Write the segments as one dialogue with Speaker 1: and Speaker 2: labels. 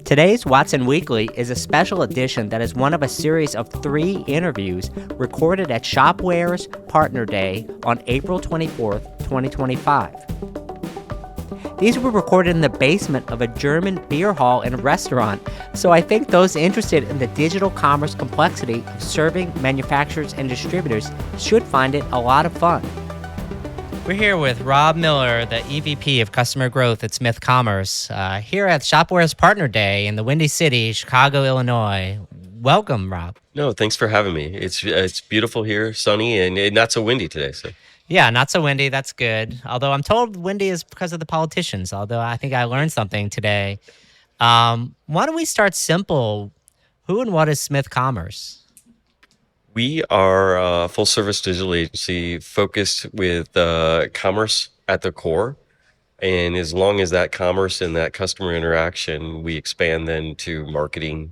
Speaker 1: Today's Watson Weekly is a special edition that is one of a series of 3 interviews recorded at Shopware's Partner Day on April 24th, 2025. These were recorded in the basement of a German beer hall and restaurant, so I think those interested in the digital commerce complexity of serving manufacturers and distributors should find it a lot of fun. We're here with Rob Miller, the EVP of Customer Growth at Smith Commerce, here at Shopware's Partner Day in the Windy City, Chicago, Illinois. Welcome, Rob.
Speaker 2: No, thanks for having me. It's beautiful here, sunny, and not so windy today. So
Speaker 1: Yeah, not so windy. That's good. Although I'm told windy is because of the politicians, although I think I learned something today. Why don't we start simple? Who and what is Smith Commerce?
Speaker 2: we are a full-service digital agency focused with commerce at the core. And as long as that commerce and that customer interaction, we expand then to marketing,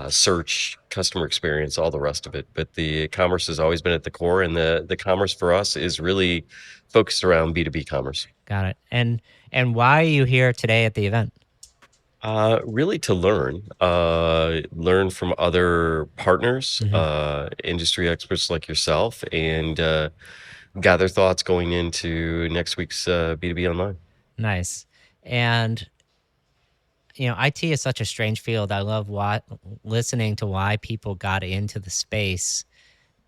Speaker 2: search, customer experience, all the rest of it. But the commerce has always been at the core, and the commerce for us is really focused around B2B commerce.
Speaker 1: Got it. And why are you here today at the event?
Speaker 2: Really to learn from other partners, industry experts like yourself, and gather thoughts going into next week's B2B Online.
Speaker 1: Nice. And IT is such a strange field. I love listening to why people got into the space.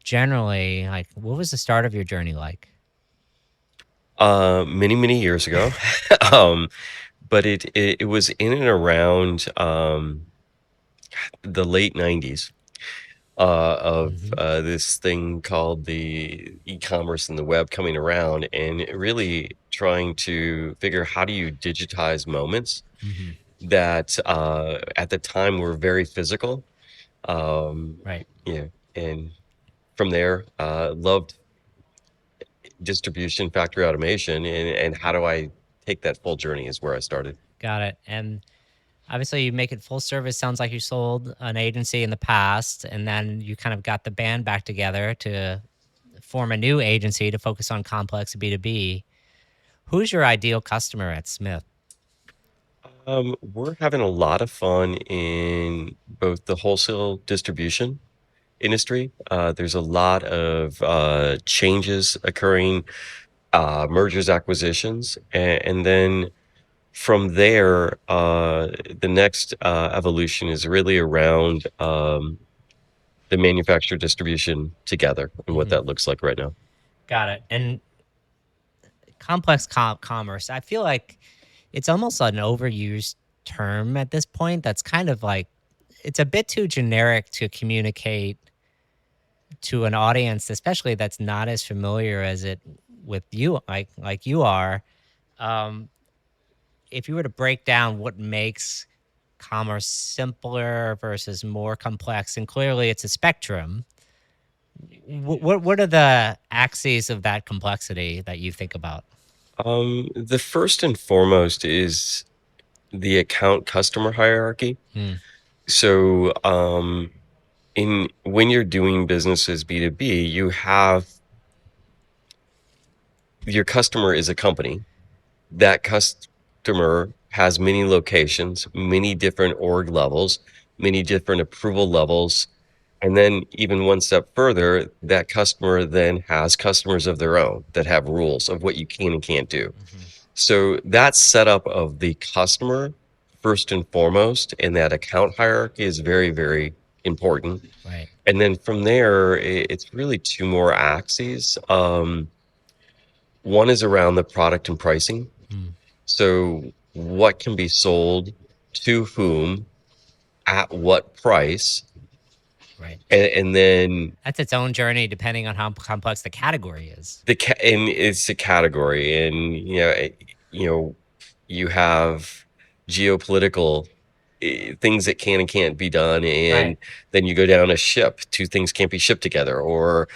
Speaker 1: Generally, like, what was the start of your journey like?
Speaker 2: Many years ago, um, but it was in and around the late 90s of this thing called the e-commerce and the web coming around, and really trying to figure how do you digitize moments that at the time were very physical.
Speaker 1: Right.
Speaker 2: Yeah, and from there, loved distribution, factory automation, and how do I take that full journey is where I started.
Speaker 1: Got it. And obviously, you make it full service. Sounds like you sold an agency in the past, and then you kind of got the band back together to form a new agency to focus on complex B2B. Who's your ideal customer at Smith?
Speaker 2: We're having a lot of fun in both the wholesale distribution industry. There's a lot of changes occurring, mergers, acquisitions, and then from there, the next evolution is really around the manufacturer distribution together and what that looks like right now.
Speaker 1: Got it. And complex commerce, I feel like it's almost an overused term at this point. That's kind of like, it's a bit too generic to communicate to an audience, especially that's not as familiar as it with you, like you are. If you were to break down what makes commerce simpler versus more complex, and clearly it's a spectrum, what are the axes of that complexity that you think about?
Speaker 2: The first and foremost is the account customer hierarchy. So, when you're doing business as B2B, you have your customer is a company. That customer has many locations, many different org levels, many different approval levels. And then even one step further, that customer then has customers of their own that have rules of what you can and can't do. So that setup of the customer first and foremost in that account hierarchy is very, very important.
Speaker 1: Right.
Speaker 2: And then from there, it's really 2 more axes. One is around the product and pricing. So what can be sold to whom at what price?
Speaker 1: Right.
Speaker 2: And then
Speaker 1: That's its own journey depending on how complex the category is.
Speaker 2: and it's a category, and you have geopolitical things that can and can't be done, and
Speaker 1: Right.
Speaker 2: then you go down a ship. 2 things can't be shipped together, or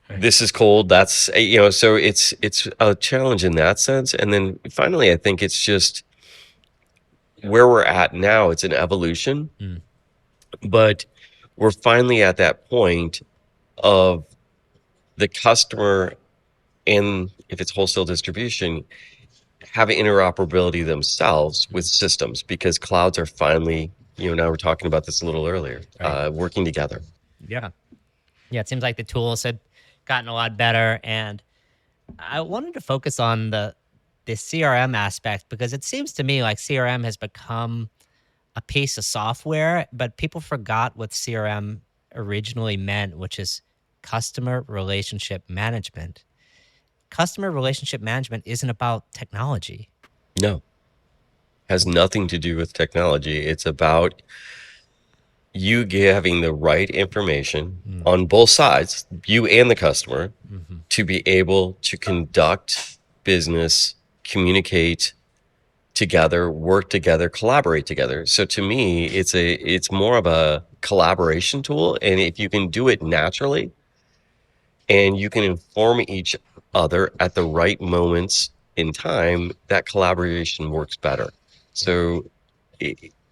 Speaker 1: Right.
Speaker 2: this is cold. That's so it's a challenge in that sense. And then finally, I think it's just where we're at now. It's an evolution, but we're finally at that point of the customer, and if it's wholesale distribution, have interoperability themselves with systems, because clouds are finally you and I were talking about this a little earlier,
Speaker 1: Right.
Speaker 2: working together.
Speaker 1: Yeah. Yeah. It seems like the tools had gotten a lot better. And I wanted to focus on the CRM aspect because it seems to me like CRM has become a piece of software, but people forgot what CRM originally meant, which is customer relationship management. Customer relationship management isn't about technology.
Speaker 2: No, has nothing to do with technology. It's about you having the right information
Speaker 1: Mm.
Speaker 2: on both sides, you and the customer,
Speaker 1: Hmm.
Speaker 2: to be able to conduct business, communicate together, work together, collaborate together. So to me, it's more of a collaboration tool. And if you can do it naturally and you can inform each other at the right moments in time, that collaboration works better.
Speaker 1: Yeah.
Speaker 2: So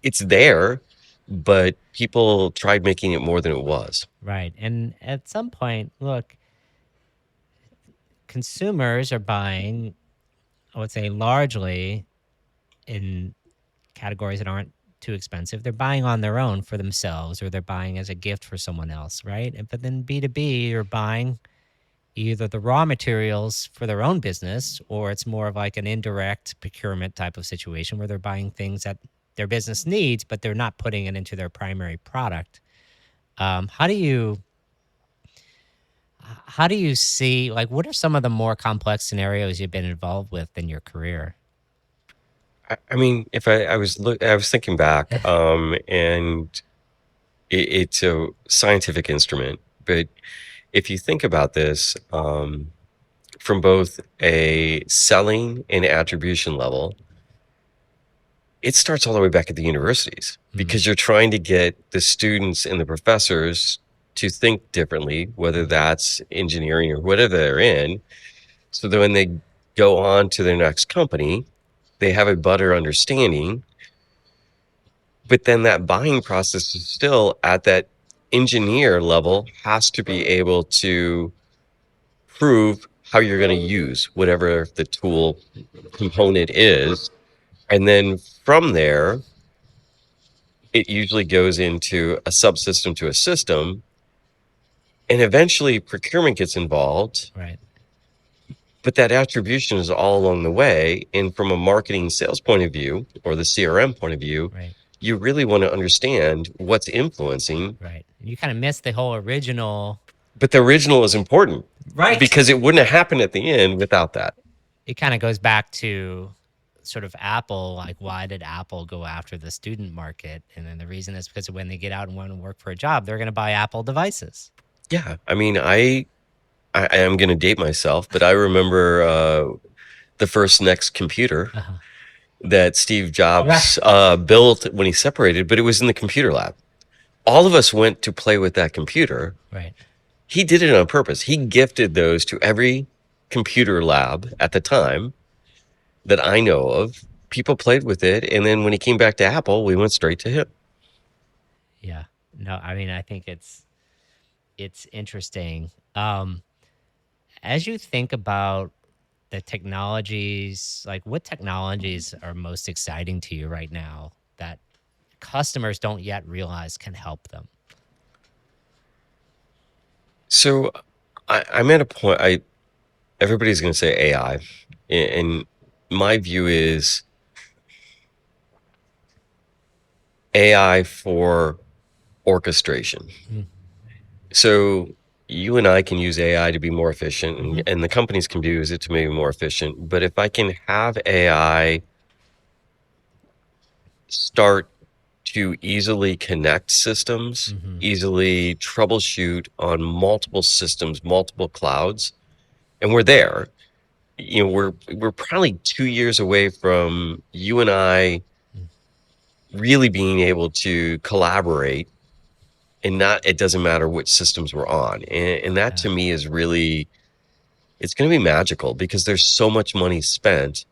Speaker 2: it's there, but people tried making it more than it was.
Speaker 1: Right. And at some point, look, consumers are buying, I would say largely in categories that aren't too expensive. They're buying on their own for themselves or they're buying as a gift for someone else, right? But then B2B, you're buying either the raw materials for their own business or it's more of like an indirect procurement type of situation where they're buying things that their business needs, but they're not putting it into their primary product. How do you see, like, what are some of the more complex scenarios you've been involved with in your career?
Speaker 2: I mean, if I was thinking back, and it's a scientific instrument, but if you think about this, from both a selling and attribution level, it starts all the way back at the universities
Speaker 1: Mm.
Speaker 2: because you're trying to get the students and the professors to think differently, whether that's engineering or whatever they're in, so that when they go on to their next company, they have a better understanding. But then that buying process is still at that engineer level, has to be able to prove how you're going to use whatever the tool component is. And then from there, it usually goes into a subsystem to a system. And eventually procurement gets involved,
Speaker 1: Right.
Speaker 2: but that attribution is all along the way. And from a marketing sales point of view or the CRM point of view,
Speaker 1: Right.
Speaker 2: you really want to understand what's influencing.
Speaker 1: Right. You kind of missed the whole original.
Speaker 2: But the original is important
Speaker 1: Right.
Speaker 2: because it wouldn't have happened at the end without that.
Speaker 1: It kind of goes back to sort of Apple. Like, why did Apple go after the student market? And then the reason is because when they get out and want to work for a job, they're going to buy Apple devices.
Speaker 2: Yeah. I mean, I am going to date myself, but I remember the first Next computer
Speaker 1: Uh-huh.
Speaker 2: that Steve
Speaker 1: Right.
Speaker 2: Jobs built when he separated, but it was in the computer lab. All of us went to play with that computer.
Speaker 1: Right.
Speaker 2: He did it on purpose. He gifted those to every computer lab at the time that I know of. People played with it. And then when he came back to Apple, we went straight to him.
Speaker 1: Yeah. No, I mean, I think it's interesting. As you think about the technologies, like what technologies are most exciting to you right now that customers don't yet realize can help them?
Speaker 2: So I'm at a point, everybody's going to say AI. And my view is AI for orchestration.
Speaker 1: Mm.
Speaker 2: So you and I can use AI to be more efficient,
Speaker 1: Hmm.
Speaker 2: and the companies can use it to make it more efficient. But if I can have AI start to easily connect systems,
Speaker 1: Hmm.
Speaker 2: easily troubleshoot on multiple systems, multiple clouds, and we're there. You know, we're probably 2 years away from you and I really being able to collaborate, and not, it doesn't matter which systems we're on. And that
Speaker 1: Yeah.
Speaker 2: to me is really, it's going to be magical because there's so much money spent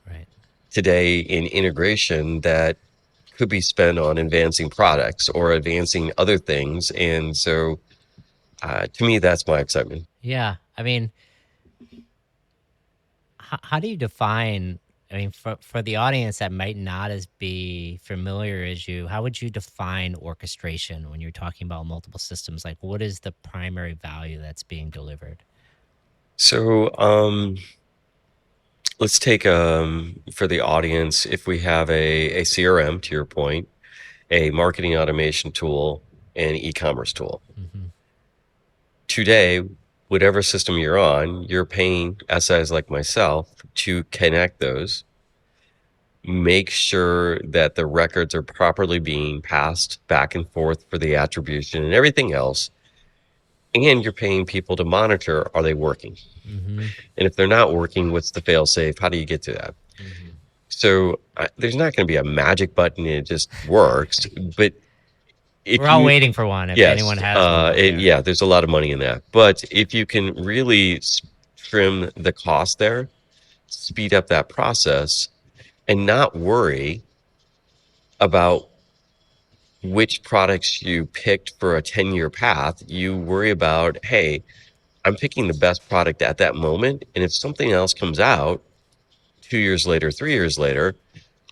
Speaker 1: Right.
Speaker 2: today in integration that could be spent on advancing products or advancing other things. And so to me, that's my excitement.
Speaker 1: Yeah. I mean, how do you define? I mean, for the audience that might not as be familiar as you, how would you define orchestration when you're talking about multiple systems? Like, what is the primary value that's being delivered?
Speaker 2: So let's take for the audience, if we have a CRM, to your point, a marketing automation tool, and e-commerce tool.
Speaker 1: Mm-hmm.
Speaker 2: Today, whatever system you're on, you're paying SIs like myself to connect those, make sure that the records are properly being passed back and forth for the attribution and everything else. And you're paying people to monitor, are they working?
Speaker 1: Mm-hmm.
Speaker 2: And if they're not working, what's the fail safe? How do you get to that?
Speaker 1: Mm-hmm.
Speaker 2: So there's not going to be a magic button and it just works. But
Speaker 1: We're
Speaker 2: if
Speaker 1: all
Speaker 2: you,
Speaker 1: waiting for one. If anyone
Speaker 2: yes,
Speaker 1: has one out there.
Speaker 2: yeah, there's a lot of money in that. But if you can really trim the cost there, speed up that process, and not worry about which products you picked for a 10-year path, you worry about, hey, I'm picking the best product at that moment. And if something else comes out 2 years later, 3 years later,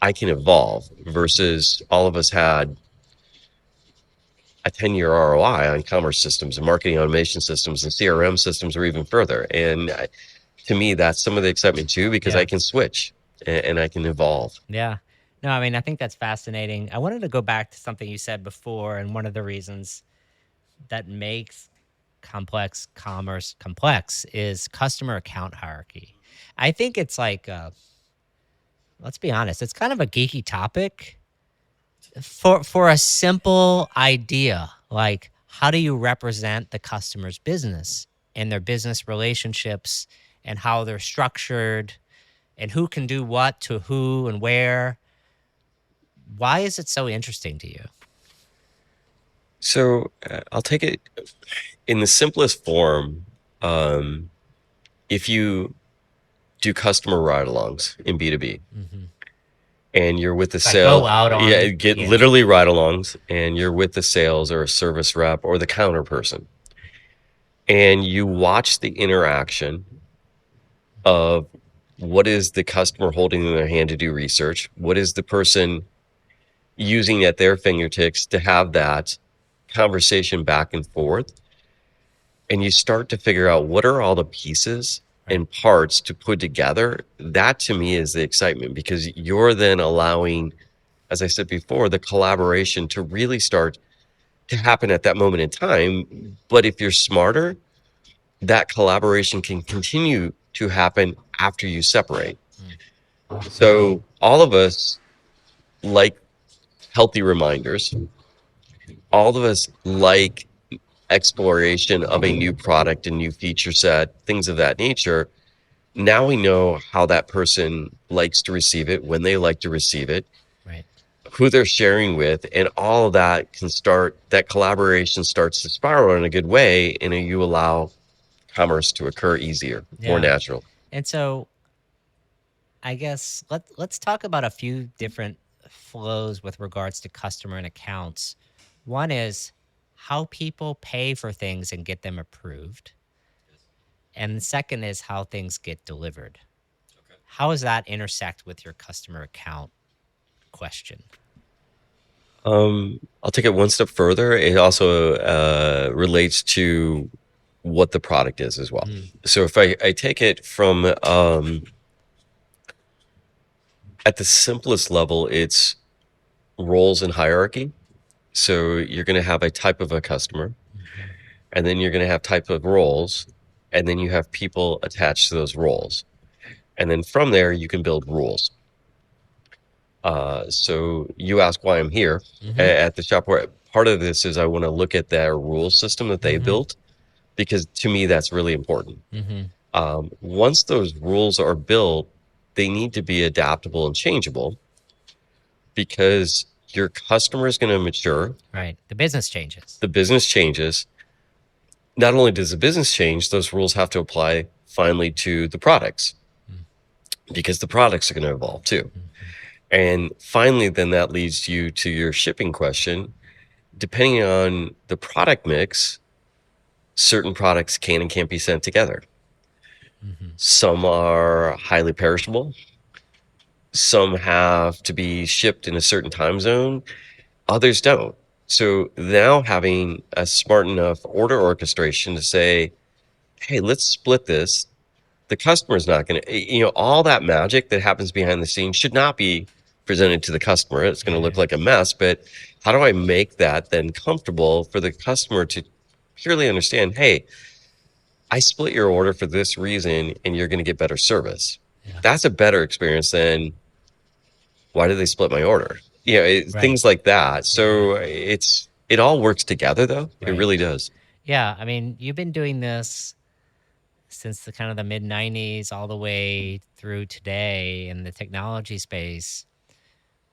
Speaker 2: I can evolve versus all of us had a 10-year ROI on commerce systems and marketing automation systems and CRM systems or even further. And to me, that's some of the excitement too, because
Speaker 1: Yeah.
Speaker 2: I can switch and I can evolve.
Speaker 1: Yeah. No, I mean, I think that's fascinating. I wanted to go back to something you said before, and one of the reasons that makes complex commerce complex is customer account hierarchy. I think it's like, let's be honest, it's kind of a geeky topic for a simple idea. Like, how do you represent the customer's business and their business relationships and how they're structured and who can do what to who and where? Why is it so interesting to you?
Speaker 2: So I'll take it in the simplest form. If you do customer ride-alongs in B2B,
Speaker 1: Mm-hmm.
Speaker 2: and you're with the
Speaker 1: Like go
Speaker 2: sale,
Speaker 1: out
Speaker 2: yeah,
Speaker 1: on,
Speaker 2: get
Speaker 1: yeah,
Speaker 2: literally ride-alongs, and you're with the sales or a service rep or the counter person, and you watch the interaction of what is the customer holding in their hand to do research, what is the person using at their fingertips to have that conversation back and forth, and you start to figure out what are all the pieces
Speaker 1: right,
Speaker 2: and parts to put together. That to me is the excitement, because you're then allowing, as I said before, the collaboration to really start to happen at that moment in time. But if you're smarter, that collaboration can continue to happen after you separate. So all of us like healthy reminders. All of us like exploration of a new product, a new feature set, things of that nature. Now we know how that person likes to receive it, when they like to receive it,
Speaker 1: right.
Speaker 2: who they're sharing with, and all of that can start, that collaboration starts to spiral in a good way, and you allow commerce to occur easier, more
Speaker 1: Yeah.
Speaker 2: natural.
Speaker 1: And so I guess let's talk about a few different flows with regards to customer and accounts. One is how people pay for things and get them approved. And the second is how things get delivered. How does that intersect with your customer account question?
Speaker 2: I'll take it one step further. It also relates to what the product is as well.
Speaker 1: Mm.
Speaker 2: So if I take it from at the simplest level, it's roles and hierarchy. So you're going to have a type of a customer,
Speaker 1: Mm-hmm.
Speaker 2: and then you're going to have type of roles, and then you have people attached to those roles. And then from there, you can build rules. So you ask why I'm here
Speaker 1: Mm-hmm.
Speaker 2: at the Shopware. Part of this is I want to look at their rule system that they
Speaker 1: Mm-hmm.
Speaker 2: built, because to me, that's really important.
Speaker 1: Mm-hmm.
Speaker 2: Once those rules are built, they need to be adaptable and changeable, because your customer is going to mature,
Speaker 1: Right. The business changes.
Speaker 2: the business changes. Not only does the business change, those rules have to apply finally to the products, because the products are going to evolve too.
Speaker 1: Mm-hmm.
Speaker 2: And finally, then that leads you to your shipping question. Depending on the product mix, certain products can and can't be sent together.
Speaker 1: Mm-hmm.
Speaker 2: Some are highly perishable. Some have to be shipped in a certain time zone, others don't. So now having a smart enough order orchestration to say, hey, let's split this. The customer's not going to, all that magic that happens behind the scenes should not be presented to the customer. It's going to look like a mess, but how do I make that then comfortable for the customer to purely understand, hey, I split your order for this reason and you're going to get better service.
Speaker 1: Yeah.
Speaker 2: That's a better experience than why did they split my order?
Speaker 1: Right.
Speaker 2: Things like that. So it all works together though. It
Speaker 1: Right.
Speaker 2: really does.
Speaker 1: Yeah. I mean, you've been doing this since the kind of the mid 90s all the way through today in the technology space.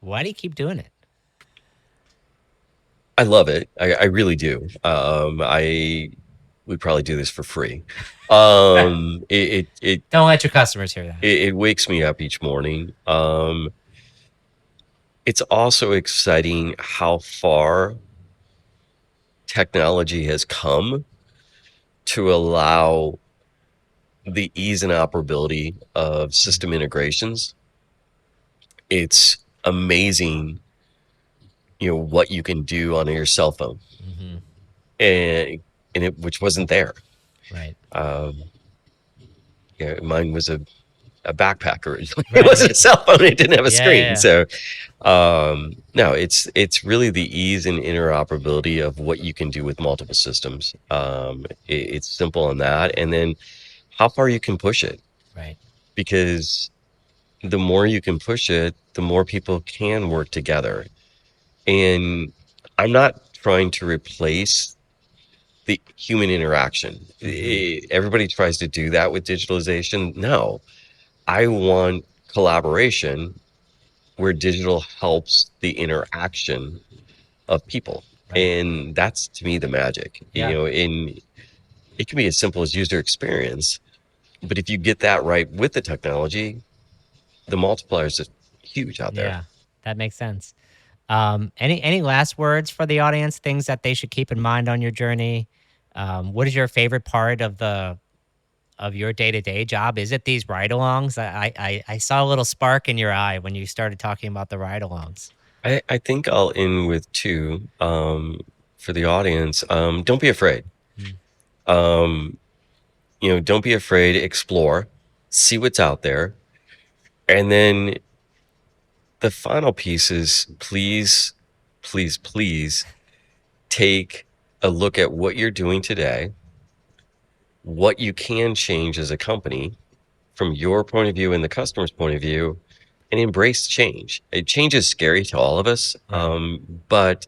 Speaker 1: Why do you keep doing it?
Speaker 2: I love it. I really do. I would probably do this for free. It
Speaker 1: Don't let your customers hear that.
Speaker 2: it wakes me up each morning. It's also exciting how far technology has come to allow the ease and operability of system integrations. It's amazing, what you can do on your cell phone, and which wasn't there.
Speaker 1: Right.
Speaker 2: Mine was a backpack originally. It wasn't a cell phone. It didn't have a screen.
Speaker 1: Yeah.
Speaker 2: So, no, it's really the ease and interoperability of what you can do with multiple systems. It's simple on that, and then how far you can push it.
Speaker 1: Right.
Speaker 2: Because the more you can push it, the more people can work together. And I'm not trying to replace the human interaction. Everybody tries to do that with digitalization. No, I want collaboration where digital helps the interaction of people.
Speaker 1: Right.
Speaker 2: And that's to me the magic. And it can be as simple as user experience, but if you get that right with the technology, the multipliers are huge out there.
Speaker 1: Yeah, that makes sense. Any last words for the audience? Things that they should keep in mind on your journey? What is your favorite part of your day-to-day job? Is it these ride-alongs? I saw a little spark in your eye when you started talking about the ride-alongs.
Speaker 2: I think I'll end with two for the audience. Don't be afraid. Don't be afraid. Explore, see what's out there, and then the final piece is please take a look at what you're doing today, what you can change as a company from your point of view and the customer's point of view, and embrace change. Change is scary to all of us, but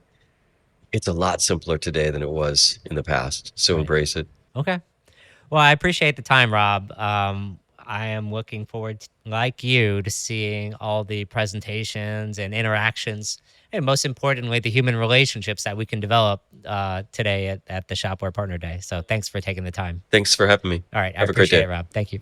Speaker 2: it's a lot simpler today than it was in the past. So embrace it.
Speaker 1: Okay. Well, I appreciate the time, Rob. I am looking forward, like you, to seeing all the presentations and interactions, and most importantly, the human relationships that we can develop today at the Shopware Partner Day. So thanks for taking the time.
Speaker 2: Thanks for having me.
Speaker 1: All right. I
Speaker 2: Have a great
Speaker 1: appreciate
Speaker 2: day.
Speaker 1: it, Rob. Thank you.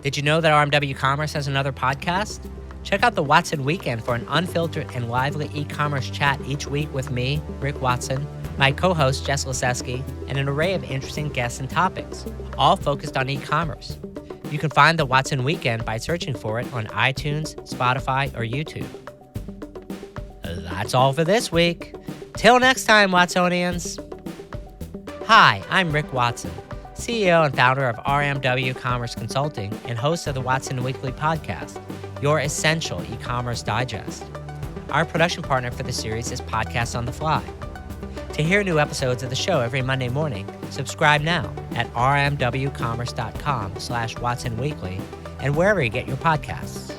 Speaker 1: Did you know that RMW Commerce has another podcast? Check out the Watson Weekend for an unfiltered and lively e-commerce chat each week with me, Rick Watson, my co-host Jess Liseski, and an array of interesting guests and topics, all focused on e-commerce. You can find the Watson Weekend by searching for it on iTunes, Spotify, or YouTube. That's all for this week. Till next time, Watsonians. Hi, I'm Rick Watson, CEO and founder of RMW Commerce Consulting and host of the Watson Weekly podcast, your essential e-commerce digest. Our production partner for the series is Podcast on the Fly. To hear new episodes of the show every Monday morning, subscribe now at rmwcommerce.com/Watson Weekly and wherever you get your podcasts.